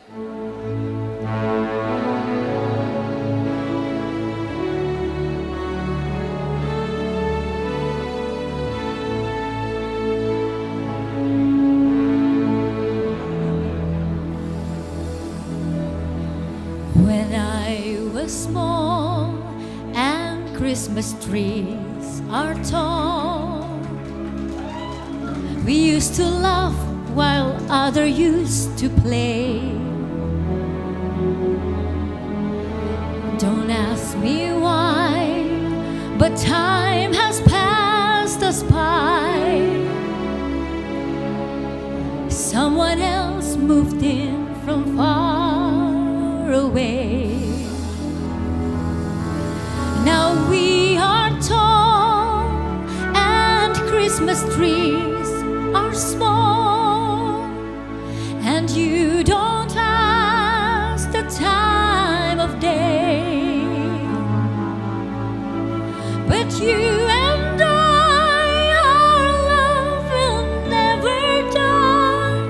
When I was small and Christmas trees are tall, we used to laugh while others used to play. Don't ask me why, but time has passed us by. Someone else moved in from far away. Now we are tall and Christmas trees are small, and you don't ask the time of day, but you and I, our love will never die.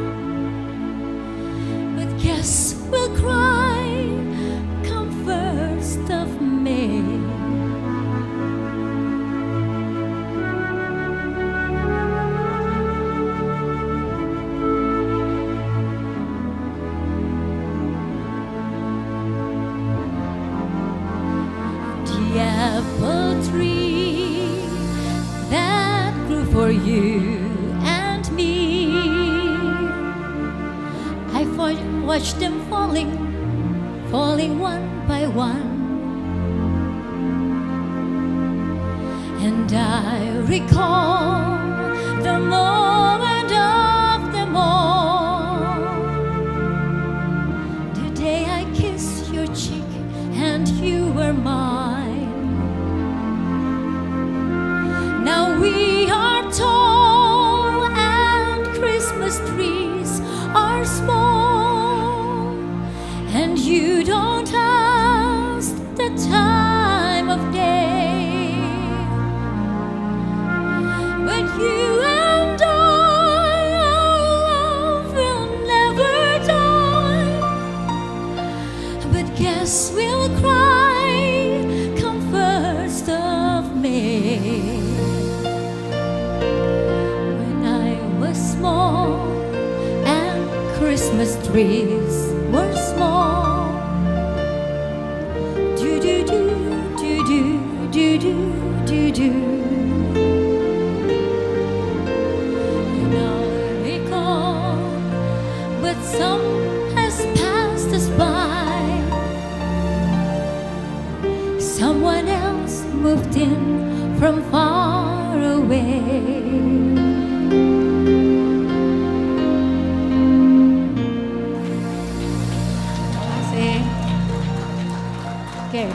But guess we'll cry come 1st of May. The apple tree that grew for you and me, I watched them falling one by one. And I recall the moment of them all, the day I kissed your cheek and you were mine. Now we are tall and Christmas trees are small, and you don't ask the time of day, but you and I, our love will never die. But guess we'll cry come 1st of May. When I was small and Christmas trees were small, do do do do do do do do do. And I recall, but some has passed us by. Someone else moved in from far away. Okay.